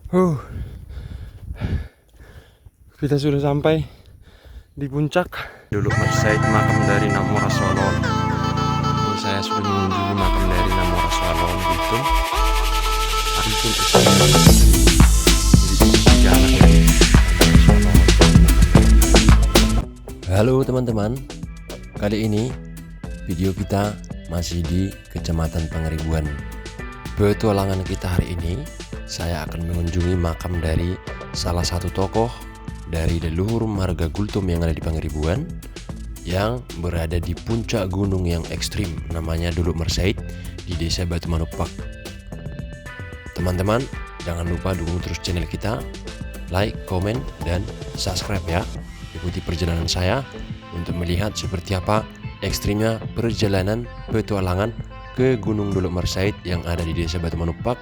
Kita sudah sampai di puncak. Dulu Mersaid, makam dari Namo Rasulullah. Ini saya sudah mengunjungi makam dari Namo Rasulullah gitu. Halo teman-teman, kali ini video kita masih di Kecamatan Pangeribuan. Petualangan kita hari ini, saya akan mengunjungi makam dari salah satu tokoh dari leluhur marga Gultum yang ada di Pangeribuan, yang berada di puncak gunung yang ekstrim, namanya Duluk Mersaid di Desa Batu Manupak. Teman-teman, jangan lupa dukung terus channel kita, like, komen, dan subscribe ya. Ikuti perjalanan saya untuk melihat seperti apa ekstrimnya perjalanan petualangan ke Gunung Duluk Mersaid yang ada di Desa Batu Manupak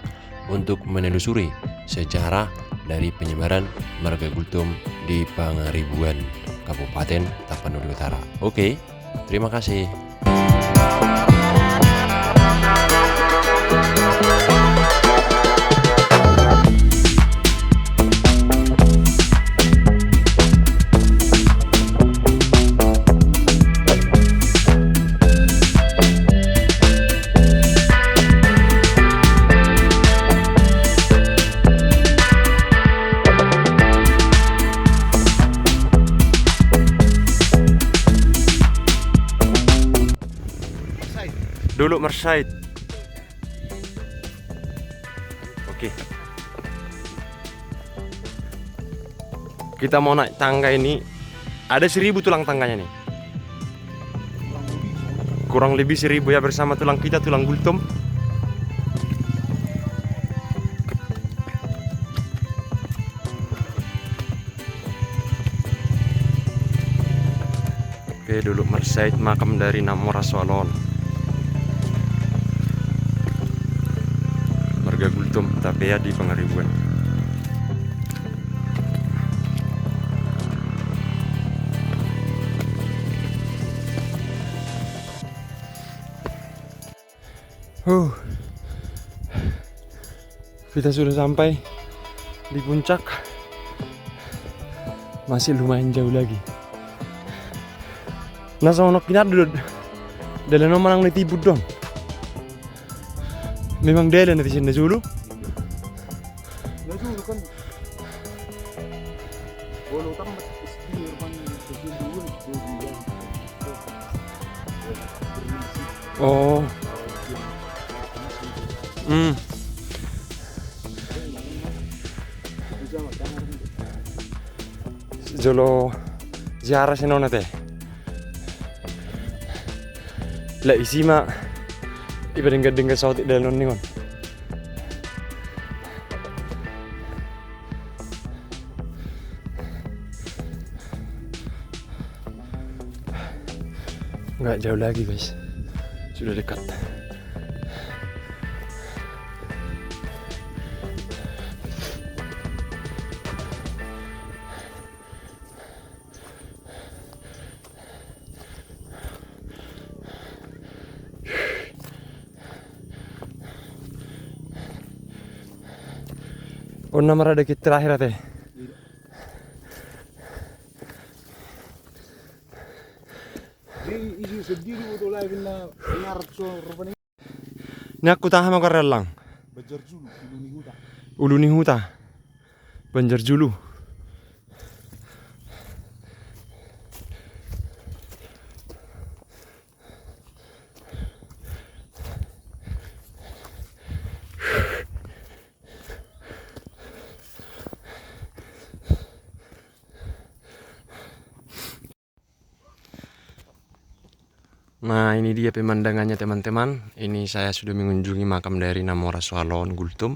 untuk menelusuri sejarah dari penyebaran marga Gultum di Pangeribuan, Kabupaten Tapanuli Utara. Oke, terima kasih. Duluk Mersaid. Oke. Kita mau naik tangga ini. Ada 1000 tulang tangganya nih. Kurang lebih 1000 ya, bersama tulang kita, tulang Gultum. Oke, Duluk Mersaid, makam dari Namo Rasulullah, marga Gultum tapi ya di Pangeribuan. Kita sudah sampai di puncak. Masih lumayan jauh lagi. Nasa ono kinar dulu. Dalam nama nang ditibut dong. Memang dia nanti sini dulu. Dulu kan bolu tamat istimewa pan dulu. Oh. Jolo ziarah senona teh. La isi mah ibadah dengar sautik dalam ningon. Nggak jauh lagi guys, sudah dekat. Oh, nama ada kita terakhir teh. Ini aku tahu sama karelang. Uluni huta. Banjar Julu. Nah, ini dia pemandangannya teman-teman. Ini saya sudah mengunjungi makam dari Namora Swalon Gultum,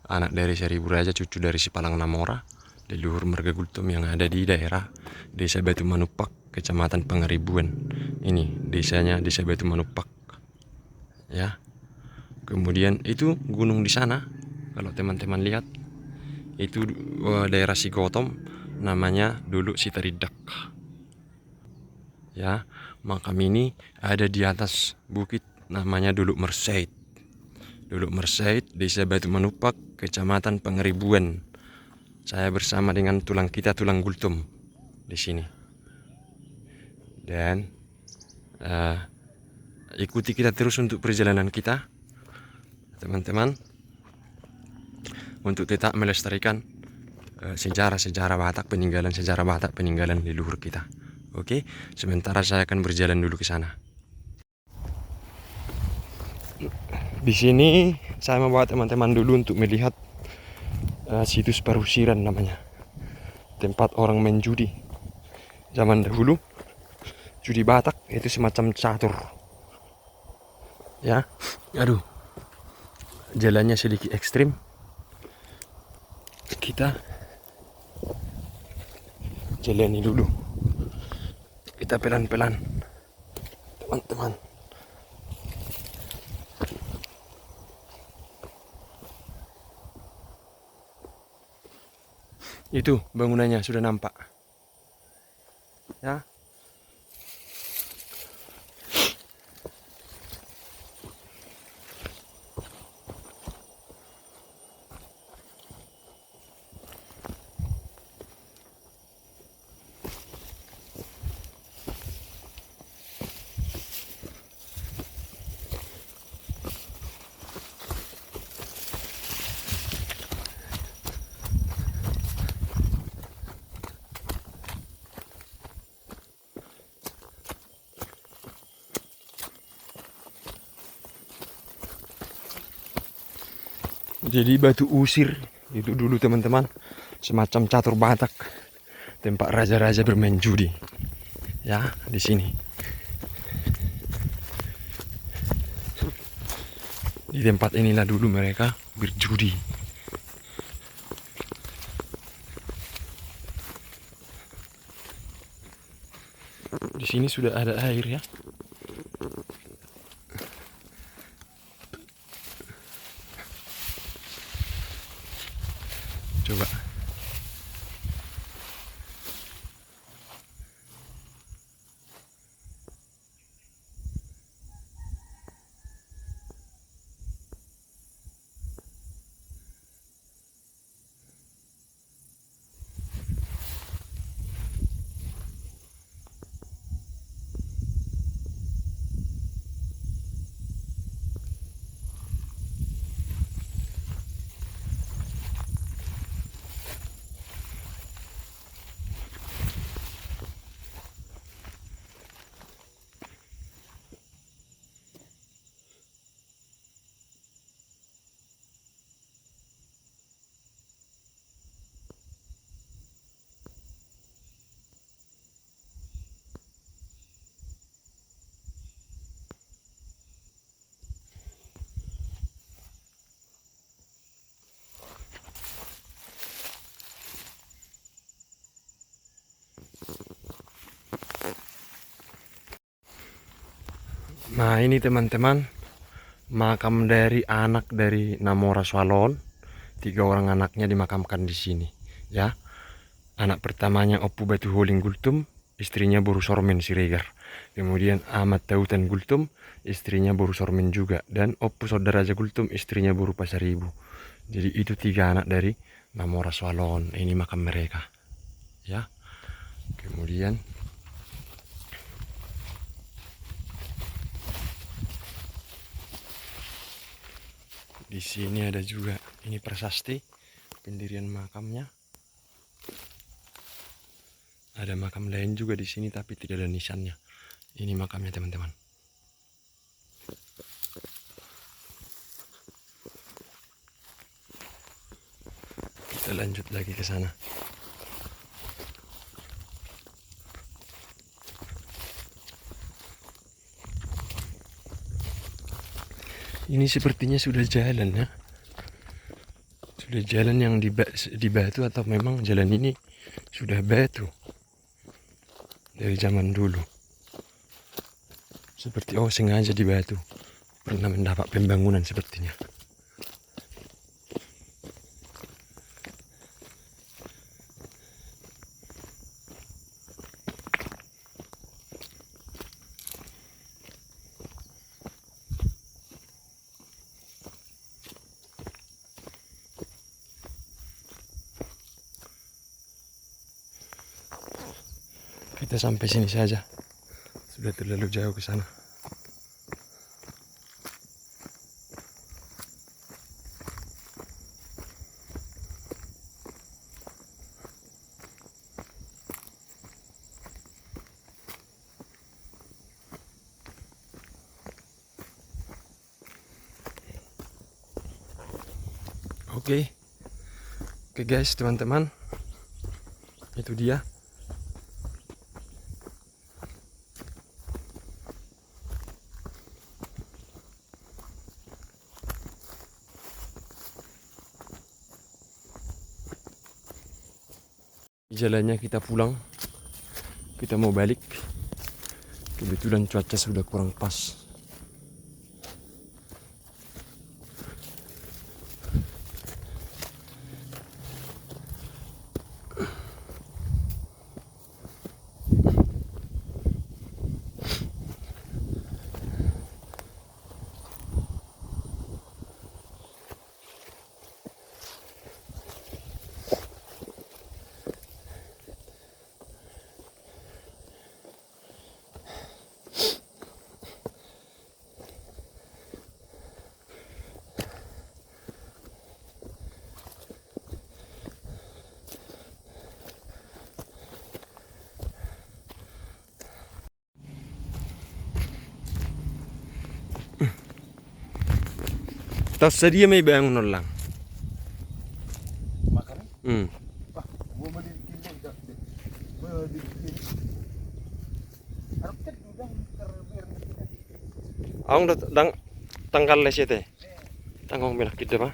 anak dari Seribu Raja, cucu dari Sipalang Namora, leluhur marga Gultum yang ada di daerah Desa Batu Manupak, Kecamatan Pangeribuan. Ini desanya, Desa Batu Manupak. Ya. Kemudian itu gunung di sana. Kalau teman-teman lihat, itu daerah Sigotom, namanya dulu Sitaridak. Ya, makam ini ada di atas bukit, namanya Duluk Mersaid. Dulu Mersait, Desa Batu Manupak, Kecamatan Pangeribuan. Saya bersama dengan tulang Gultum di sini. Dan ikuti kita terus untuk perjalanan kita, teman-teman, untuk tetap melestarikan sejarah-sejarah Batak, peninggalan leluhur kita. Oke, sementara saya akan berjalan dulu ke sana. Di sini saya membawa teman-teman dulu untuk melihat situs Parusiran namanya. Tempat orang main judi. Zaman dahulu, judi Batak itu semacam catur. Ya, aduh, jalannya sedikit ekstrim. Kita jalani dulu. Kita pelan-pelan, teman-teman. Itu bangunannya sudah nampak. Ya. Jadi batu usir itu dulu teman-teman, semacam catur Batak, tempat raja-raja bermain judi. Ya, di sini. Di tempat inilah dulu mereka berjudi. Di sini sudah ada air ya. Coba. Nah ini teman-teman, makam dari anak dari Namora Swalon. 3 orang anaknya dimakamkan di sini. Ya, anak pertamanya Oppu Batu Holing Gultum, istrinya Boru Sormen Siregar. Kemudian Ahmad Tautan Gultum, istrinya Boru Sormen juga. Dan Oppu Sodaraja Gultum, istrinya Boru Pasaribu. Jadi itu 3 anak dari Namora Swalon. Ini makam mereka. Ya, kemudian di sini ada juga ini prasasti pendirian makamnya. Ada makam lain juga di sini tapi tidak ada nisannya. Ini makamnya teman-teman. Kita lanjut lagi ke sana. Ini sepertinya sudah jalan ya. Sudah jalan yang di batu atau memang jalan ini sudah batu dari zaman dulu. Seperti sengaja di batu. Pernah mendapat pembangunan sepertinya. Kita sampai sini saja. Sudah terlalu jauh ke sana. Oke. Oke guys, teman-teman. Itu dia. Jalannya kita pulang. Kita mau balik. Kebetulan cuaca sudah kurang pas. Tas sedia may bangun lang. Makan. Wah, gua mau dibikin enggak. Mau dibikin. Harap kan udah terbiar kita. Ang tanggal les ite. Tanggung bilang kita mah.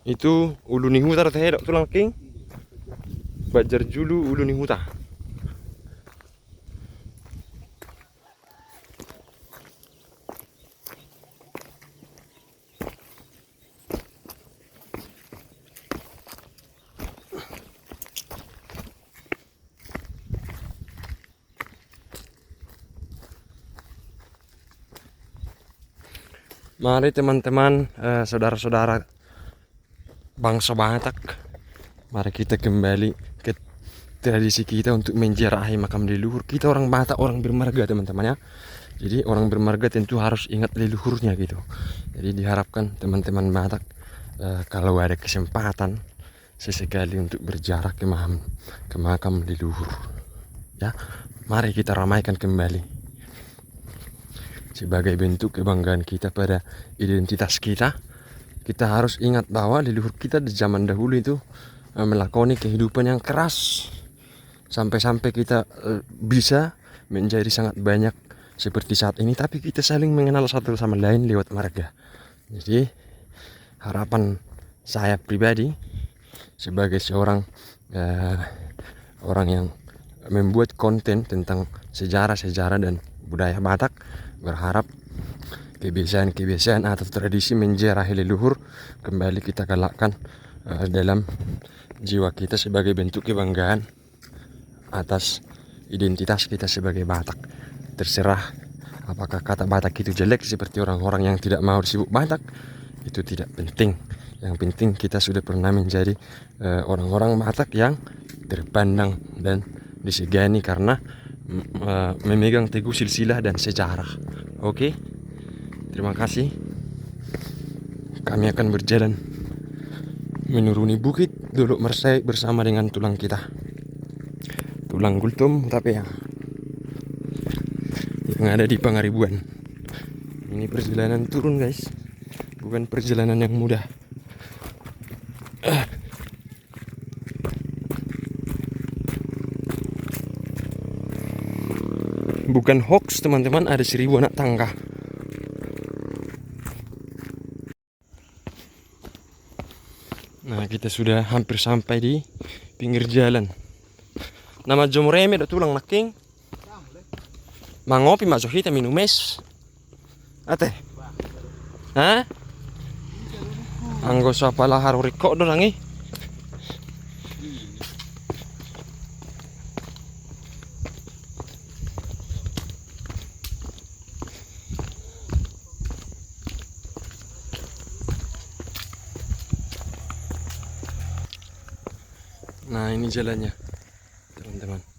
Itu ulu ni huta teh tulang king. Bajar julu ulu ni huta. Mari teman-teman, saudara-saudara bangsa Batak, mari kita kembali ke tradisi kita untuk menziarahi makam leluhur. Kita orang Batak, orang bermarga teman-teman ya. Jadi orang bermarga tentu harus ingat leluhurnya gitu. Jadi diharapkan teman-teman Batak kalau ada kesempatan sesekali untuk berziarah ke makam leluhur. Ya, mari kita ramaikan kembali. Sebagai bentuk kebanggaan kita pada identitas kita, kita harus ingat bahwa leluhur kita di zaman dahulu itu melakoni kehidupan yang keras sampai-sampai kita bisa menjadi sangat banyak seperti saat ini, tapi kita saling mengenal satu sama lain lewat marga. Jadi harapan saya pribadi sebagai seorang orang yang membuat konten tentang sejarah-sejarah dan budaya Batak, berharap kebiasaan-kebiasaan atau tradisi menziarahi leluhur kembali kita galakkan dalam jiwa kita sebagai bentuk kebanggaan atas identitas kita sebagai Batak. Terserah apakah kata Batak itu jelek seperti orang-orang yang tidak mau disebut Batak, itu tidak penting. Yang penting kita sudah pernah menjadi orang-orang Batak yang terpandang dan disegani karena memegang teguh silsilah dan sejarah. Oke, terima kasih. Kami akan berjalan menuruni bukit Dolok Mersai bersama dengan tulang kita, tulang gultum tapi yang ada di Pangaribuan. Ini perjalanan turun guys, bukan perjalanan yang mudah. Bukan hoax teman-teman, ada 1000 anak tangga. Nah, kita sudah hampir sampai di pinggir jalan. Nama Jomreme do tulang naking. Mangopi masuk kita minum es. Ate. Hah? Anggo sapa lah haru riko do nangi. Nah ini jalannya teman-teman.